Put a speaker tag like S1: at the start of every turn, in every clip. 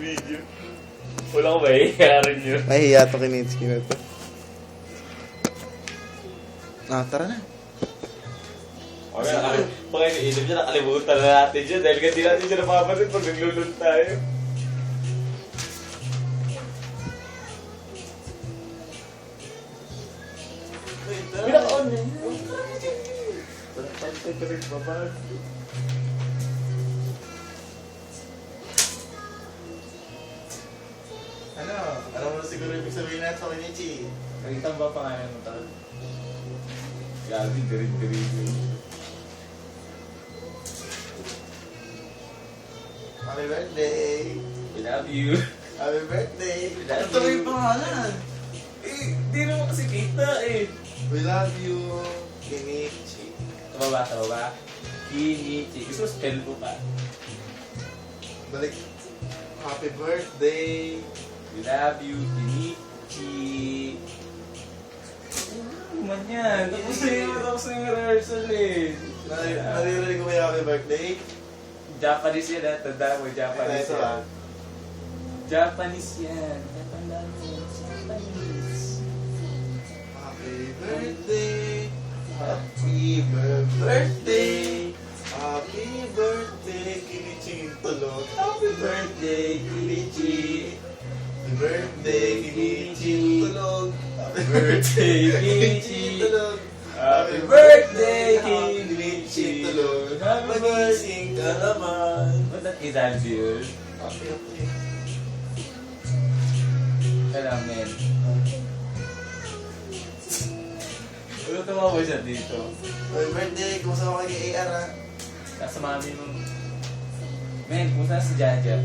S1: video. Wala ko mahihiyarin yun.
S2: Mahihiya to Kinitsky na to. Tara na.
S1: Okay, pag iniisip niya, nakalimutan na natin siya dahil hindi natin siya napapansin pag naglulun tayo. Pinaka-on niya. Pantay ka rin babag.
S3: Alam mo na siguro ibig sabihin na ito, Kinichi.
S1: Nakita ba pangalan mo tal? Gabi, dirig-dirig.
S3: Happy birthday!
S1: We love you.
S3: Happy birthday!
S1: We love
S3: Ito
S1: you.
S3: yung pangalan!
S1: Di naman kasi kita eh.
S3: We love you, Kinichi.
S1: Sa baba. Kinichi. Gusto mo spell ko pa.
S3: Balik. Happy birthday!
S1: We love you, Kinichi. Ano man yan? Tapos na yung rehearsal eh.
S3: Naririnig ko kayo happy birthday?
S1: Japanese yan ha. Tanda mo, Japanese
S3: Ito,
S1: yan. Japanese yan. Tanda mo. Japanese.
S3: Happy birthday! Happy birthday! Happy birthday, Kinichi tulog. Happy birthday, Kinichi. Happy birthday, Kinichi tulog. Happy birthday, Kinichi tulog.
S1: Happy birthday, Kinichi.
S3: tulog.
S1: Happy
S3: Magising ka naman.
S1: Ba't that is Alvin?
S3: Okay.
S1: Kailan, men? Ano tumawa siya dito?
S3: Happy birthday, kumusta ka kay AR ha?
S1: Nasa mami mo. Men, kung saan si Jaja?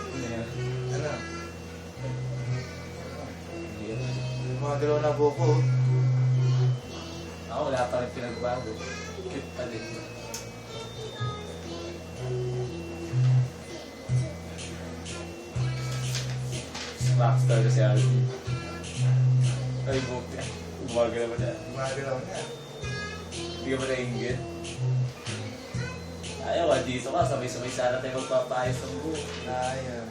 S1: Ano yan?
S3: Ano?
S1: Ano yan?
S3: Mga galaw na buko.
S1: Ako, wala pa rin pinagbago. Cute pa din. Rockstar kasi Alvin. Ay, buka. Umaga naman na.
S3: Mga galaw niya.
S1: Hindi ka ba nainggit? Ayaw ka, dito ka. Sabay-sabay sana tayo magpapayos ng buhok.
S3: Ayan.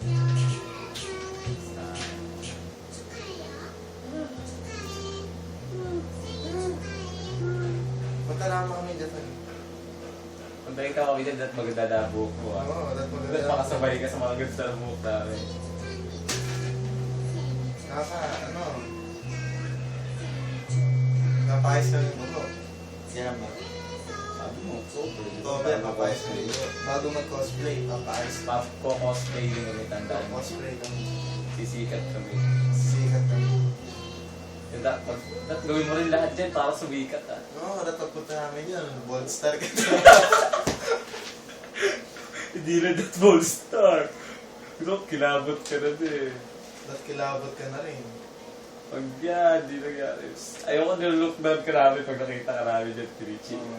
S3: Punta naman kami dyan.
S1: Kung tayo ka kami dyan, at maganda na buhok mo.
S3: Oo, that's
S1: Ba't
S3: maganda.
S1: makasabay ka sa mga ganda ng buhok namin?
S3: Ano? Napayos kami buko. Yan ba?
S1: Sabi mo, October.
S3: Oo, ba? Papayos kami buko. Bago mag-cosplay, papayos.
S1: Cosplay din kami, tandaan mo.
S3: Cosplay kami.
S1: Sisikat kami.
S3: Sikat kami.
S1: Dapat gawin mo rin lahat dyan para sumikat ah.
S3: Oo, dapat punta namin yun. Bold star ka
S1: Hindi na that ball star. Pero kilabot ka na din.
S3: Dapat kilabot ka na rin.
S1: Pag yan, di nangyari. Ayoko nilook down ka namin pag nakita ka namin dyan, Kinichi.
S3: Oo.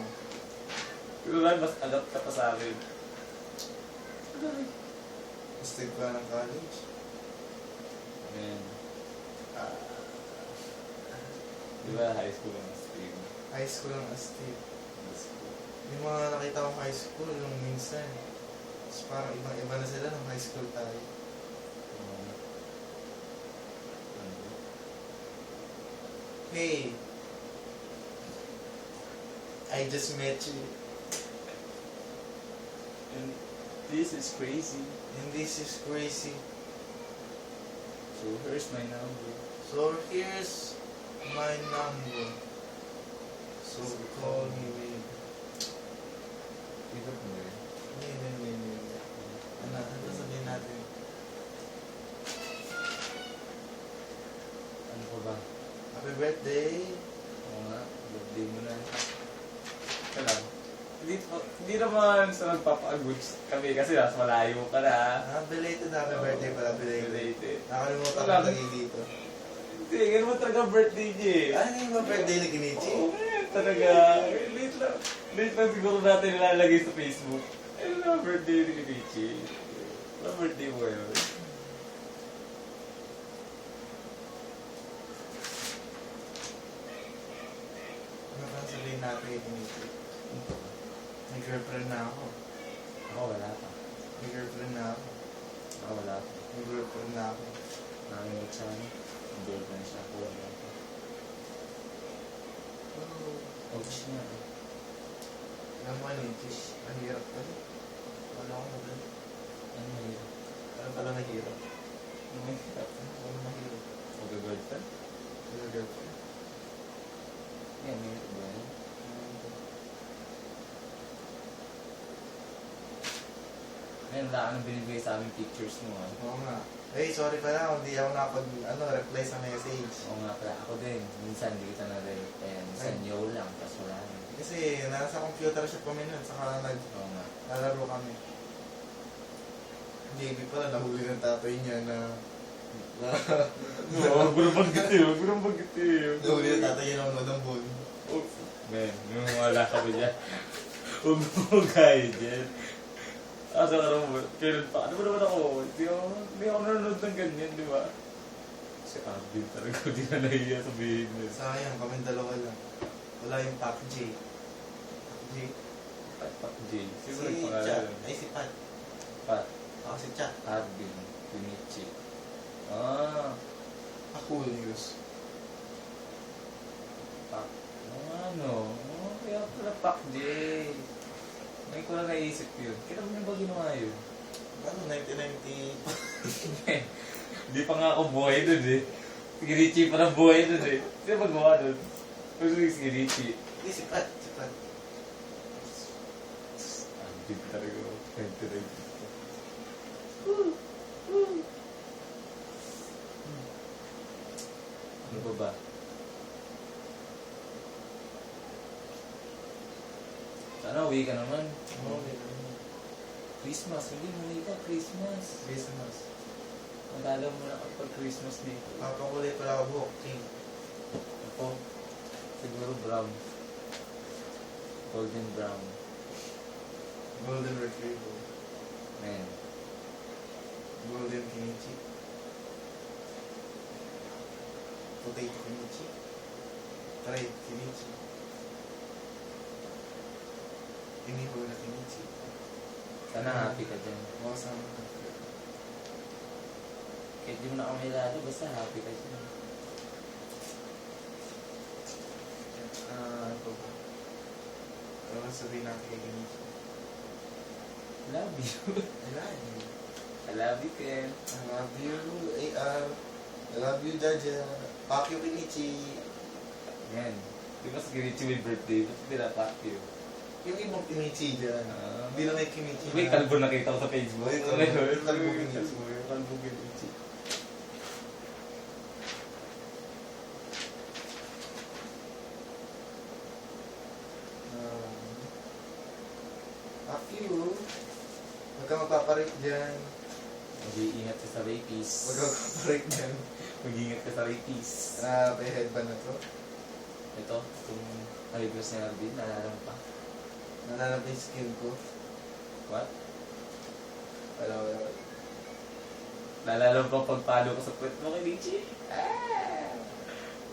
S1: Pero lang, mas agap ka pa sa akin.
S3: Gusto ka ng college.
S1: Ayan. Di ba, high school ang stream?
S3: High school ang astig. Yung mga nakita kong high school, yung minsan. Tapos parang ibang-iba na sila nung high school tayo. Hey, I just met you.
S1: And this is crazy.
S3: And this is crazy.
S1: So here's my number.
S3: So here's my number. So call me babe.
S1: Ito mo yun.
S3: Hindi. Ano sabihin natin?
S1: Ano pa ba?
S3: Happy birthday.
S1: Oo nga, birthday mo na. Kailan? Hindi naman sa magpapaaguts kami kasi nasa malayo ka na.
S3: Belated happy birthday pala. Belated.
S1: Related.
S3: Nakalimutan ko
S1: Wala.
S3: lagi dito.
S1: Hindi, ganun mo talaga birthday niya eh.
S3: Ano yung mga birthday ni Kinichi?
S1: Oo, talaga. Late lang siguro natin nilalagay sa Facebook. Ano na birthday ni Kinichi? Ano birthday mo yun?
S3: Ano ba sabihin natin kay Kinichi? May girlfriend na ako.
S1: Ako wala pa.
S3: May girlfriend na ako.
S1: Ako wala pa.
S3: May girlfriend na ako.
S1: Nakimig siya ano. Ang girlfriend siya. Ako wala pa. Ouch niya.
S3: Alam mo ano yung tish? Ang hirap pala. Wala akong madali.
S1: Ano mahirap?
S3: Alam pala nahirap.
S1: Ano mahirap?
S3: Ano mahirap?
S1: Mag-girlfriend?
S3: Yung girlfriend.
S1: Yan, mahirap ba yan? Ngayon, wala ka nang binibigay sa amin pictures mo ah.
S3: Oo nga. Hey, sorry pala, hindi ako reply sa message.
S1: Oo nga pala, ako din. Minsan hindi kita na-reply. Minsan yo lang, tapos wala na.
S3: Kasi nasa computer shop kami nun, saka
S1: Oo nga.
S3: naglalaro kami. JB pala, nahuli ng tatay niya na
S1: Oo, gurang bagit yun. Gurang bagit yun.
S3: nahuli ng tatay niya ng madambol.
S1: Men, yung wala ka ba dyan? Huwag mo gaya dyan. Asa ka naman, kailan pa? Ano ba naman ako? Hindi ako nanonood ng ganyan, di ba? Si Abdul talaga, di na nahiya sabihin mo.
S3: Sayang, kami dalawa lang. Wala yung Pac J. Pac J.
S1: Pat J. Sino
S3: Si
S1: nagpangalan?
S3: Chat. Ay, si Pat.
S1: Pat.
S3: Ako si Chat.
S1: Abdul. Pinichi. Ah.
S3: Cool news.
S1: Pak. Ano? Oh, kaya pala Pak J. Ngayon ko na naisip yun. Kailan mo ba ginawa yun?
S3: Ano, 1990?
S1: Hindi pa nga ako buhay dun eh. Si Richie pa na buhay dun eh. Sino ba gawa dun? Gusto ko si Richie.
S3: Hindi, si Pat. Si Pat.
S1: Ang big talaga. 2019. Ano ba ba? Sana uwi ka naman.
S3: Oo,
S1: Christmas. Hindi mo uwi ka. Christmas.
S3: Christmas.
S1: Magalaw mo na kapag Christmas dito.
S3: Papakulay pala ako buhok. King.
S1: Ako, siguro brown. Golden brown.
S3: Golden Retriever.
S1: Man.
S3: Golden Kinichi. Potato Kinichi. Fried Kinichi. Iniho na Kinichi.
S1: Sana happy ka dyan.
S3: Awesome.
S1: Kahit di mo na kami lalo, basta happy ka dyan.
S3: Ito ba? Ano sabihin natin kay Kinichi?
S1: Love you.
S3: I love you.
S1: I love you, Ken.
S3: I love you, AR. I love you, Jaja. Fuck you, Kinichi.
S1: Yan. Di ba si Kirichi may birthday? Ba't hindi na-pack you?
S3: Yung ibang Kinichi dyan. Hindi na may Kinichi.
S1: May kalbo nakita ko sa Facebook.
S3: Ito,
S1: Yung
S3: kalbo Kinichi.
S1: kalbo Kinichi.
S3: Fuck you. Huwag ka magpaparik dyan.
S1: Mag-iingat ka sa rapies.
S3: Huwag ka magpaparik dyan.
S1: Mag-iingat ka sa rapies.
S3: May headband na to.
S1: Ito, itong kalibros ni Arvin, naalala mo pa?
S3: Nalalap yung skin ko.
S1: What?
S3: Wala.
S1: Naalala mo pa pagpalo ko sa puwet mo kay Richie? Ah!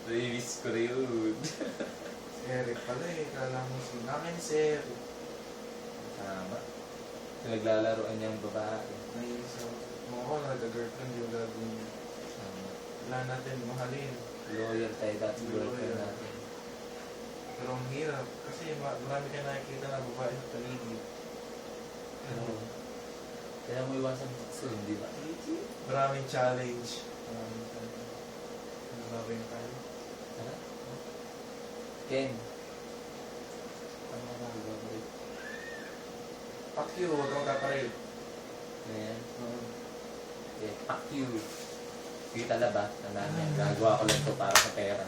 S1: Nainis ko rin yun.
S3: Si Eric pala eh. Kala mo si namin si Eric.
S1: Tama. Naglalaro niya ang babae.
S3: Nainis ako. Kung ako nagka-girlfriend yung gagawin niya.
S1: Tama.
S3: Wala natin mahalin.
S1: Loyal tayo dati girlfriend
S3: Loyal.
S1: natin.
S3: Pero ang hirap. Kasi marami ka nakikita na babae sa paligid.
S1: Pero, kaya mo iwasan sa hindi ba?
S3: Maraming challenge. Nababay tayo.
S1: Tara. Ken. Ano ba ang gagawin?
S3: Fuck you, huwag kang kaparade.
S1: Ayan. Okay, fuck you. Kita ba? Tandaan yan. Gagawa ko lang ito para sa pera.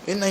S2: Yun,